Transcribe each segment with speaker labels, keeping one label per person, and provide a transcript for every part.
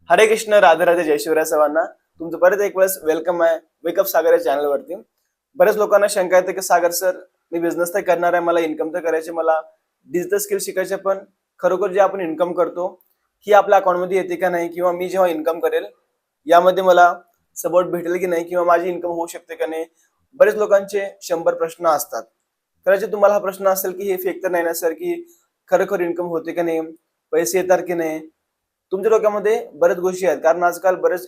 Speaker 1: हरे कृष्ण, राधे राधे, जय शिवराय सर्वांना. तुमचं परत एक वेळेस वेलकम आहे वेकअप सागर या चॅनलवरती. बऱ्याच लोकांना शंका येते की सागर सर, मी बिझनेस तर करणार आहे, मला इन्कम तर करायचे, मला डिजिटल स्किल शिकायचे, पण खरोखर जे आपण इन्कम करतो ही आपल्या अकाउंटमध्ये येते का नाही, किंवा मी जेव्हा इन्कम करेल यामध्ये मला सपोर्ट भेटेल की नाही, किंवा माझी इन्कम होऊ शकते का नाही. बरेच लोकांचे 100 प्रश्न असतात. कदाचित तुम्हाला हा प्रश्न असेल की हे फेक तर नाही ना सर, की खरोखर इन्कम होते का नाही, पैसे येतात की नाही. तुमच्या डोक्यामध्ये बऱ्याच गोष्टी आहेत, कारण आजकाल बरेच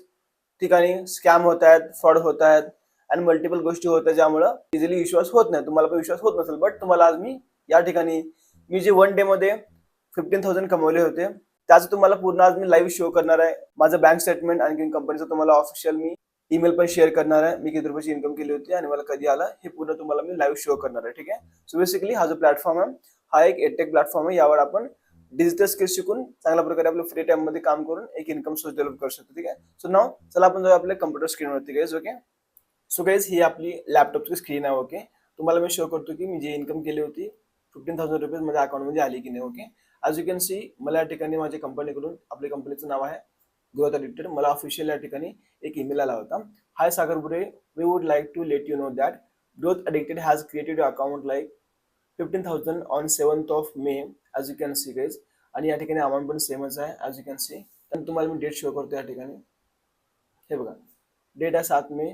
Speaker 1: ठिकाणी स्कॅम होत आहेत, फ्रॉड होत आहेत आणि मल्टिपल गोष्टी होत आहेत, ज्यामुळे इझिली विश्वास होत नाही. तुम्हाला पण विश्वास होत नसेल, बट तुम्हाला आज मी या ठिकाणी मी जे 1 डे मध्ये 15,000 कमवले होते त्याचं तुम्हाला पूर्ण आज मी लाईव्ह शो करणार आहे. माझं बँक स्टेटमेंट आणि कंपनीचं तुम्हाला ऑफिशियल मी ईमेल पण शेअर करणार आहे. मी किती रुपयाची इन्कम केली होती आणि मला कधी आला हे पूर्ण तुम्हाला मी लाईव्ह शो करणार आहे. ठीक आहे. सो बेसिकली हा जो प्लॅटफॉर्म आहे हा एक एडटेक प्लॅटफॉर्म आहे. यावर आपण डिजिटल स्किल्स शिकून चांगल्या प्रकारे आपल्या फ्री टाइम मध्ये काम करून एक इन्कम सोर्स डेव्हलप करू शकतो. ठीक आहे. सो नाव चला आपण जाऊया आपल्या कम्प्युटर स्क्रीनवरती गाइज. ओके. सो गाइज ही आपली लॅपटॉपची स्क्रीन आहे. ओके. तुम्हाला मी शो करतो की मी जी इन्कम केली होती 15,000 रुपीज माझ्या अकाउंटमध्ये आली की नाही. Okay. As you can C मला या ठिकाणी माझ्या कंपनीकडून, आपल्या कंपनीचं नाव आहे ग्रोथ एडिटर, मला ऑफिशियल या ठिकाणी एक ईमेल आला होता. Hi Sagar Bure, we would like to let you know that growth addicted has created your account like 15,000 on 7th of May, as you can see guys. आणि या ठिकाणी अमाऊंट पण सेमच आहे ॲज यू कॅन सी. तर तुम्हाला मी डेट शो करतो या ठिकाणी. हे बघा, डेट आहे 7 मे,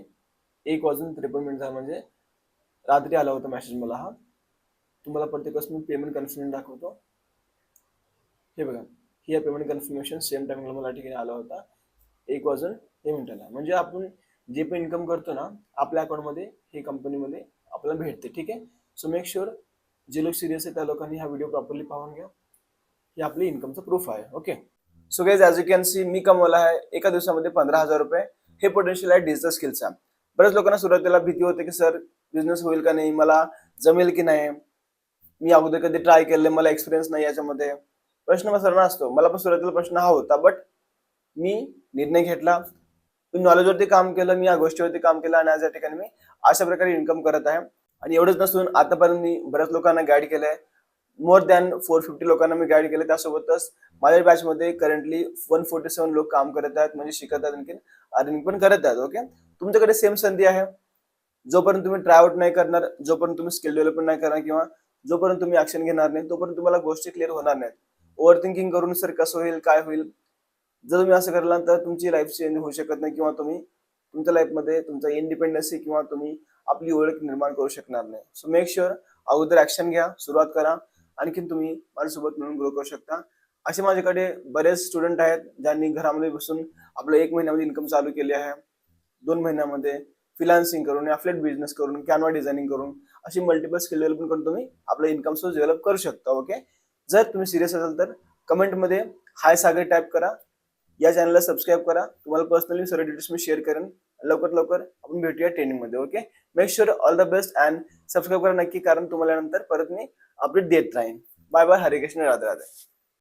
Speaker 1: 1:53 झाला, म्हणजे रात्री आला होता मेसेज मला हा. तुम्हाला प्रत्येक वेळेस मी पेमेंट कन्फर्मेशन दाखवतो. हे बघा, ही पेमेंट कन्फर्मेशन सेम टाइमला मला या ठिकाणी आला होता 1:01. म्हणजे आपण जे पण इन्कम करतो ना आपल्या अकाउंटमध्ये हे कंपनीमध्ये आपल्याला भेटते. ठीक आहे. सो मेक शुअर जे लोक सिरियस आहे त्या लोकांनी हा व्हिडिओ प्रॉपरली पाहून घ्या. हे आपली इन्कमचं प्रूफ आहे. Okay. So guys as you can see मी कमवला आहे एका दिवसामध्ये 15,000 रुपये. हे पोटेन्शियल आहे डिजिटल स्किलचा. बऱ्याच लोकांना सुरुवातीला भीती होते की सर बिझनेस होईल का नाही, मला जमेल की नाही, मी अगोदर कधी ट्राय केले, मला एक्सपिरियन्स नाही याच्यामध्ये. प्रश्न सर्वांना असतो, मला पण सुरुवातीला प्रश्न हा होता, बट मी निर्णय घेतला, मी नॉलेजवरती काम केलं, मी या गोष्टीवरती काम केलं आणि आज या ठिकाणी मी अशा प्रकारे इन्कम करत आहे. आणि एवढंच नसून आतापर्यंत मी बऱ्याच लोकांना गाईड केलंय. मोर दॅन 450 लोकांना मी गाईड केलं. त्यासोबतच माझ्या बॅचमध्ये करंटली 147 लोक काम करत आहेत, म्हणजे शिकत आहेत, आणखी अर्निंग पण करत आहेत. ओके. तुमच्याकडे सेम संधी आहे. जोपर्यंत तुम्ही ट्राय आउट नाही करणार, जोपर्यंत तुम्ही स्किल डेव्हलपमेंट नाही करणार, किंवा जोपर्यंत तुम्ही ऍक्शन घेणार नाही, तोपर्यंत तुम्हाला गोष्टी क्लिअर होणार नाहीत. ओव्हर थिंकिंग करून सर कसं होईल, काय होईल, जर तुम्ही असं करला तर तुमची लाईफ चेंज होऊ शकत नाही, किंवा तुम्ही तुमच्या लाईफमध्ये तुमचा इंडिपेंडन्सी किंवा तुम्ही आपली ओळख निर्माण करू शकणार नाही. सो मेक शुअर अगोदर ऍक्शन घ्या, सुरुवात करा, आणखीन तुम्ही माझ्यासोबत मिळून ग्रो करू शकता. असे माझ्याकडे बरेच स्टुडंट आहेत ज्यांनी घरामध्ये बसून आपलं 1 महिन्यामध्ये इन्कम चालू केली आहे, 2 महिन्यामध्ये फ्रीलान्सिंग करून, अफिलिएट बिझनेस करून, कॅनवा डिझायनिंग करून, अशी मल्टिपल स्किल डेव्हलपमेंट करून तुम्ही आपला इन्कम सोर्स डेव्हलप करू शकता. ओके. जर तुम्ही सिरियस असाल तर कमेंटमध्ये हाय सागर टाईप करा, या चॅनलला सबस्क्राईब करा. तुम्हाला पर्सनली सर्व डिटेल्स मी शेअर करेन. लवकरात लवकर आपण भेटूया ट्रेनिंगमध्ये. Okay. Make sure all the best and subscribe करा नक्की, कारण तुम्हाला नंतर परत मी अपडेट देत राहीन. Bye bye. हरे कृष्ण, राधे राधे.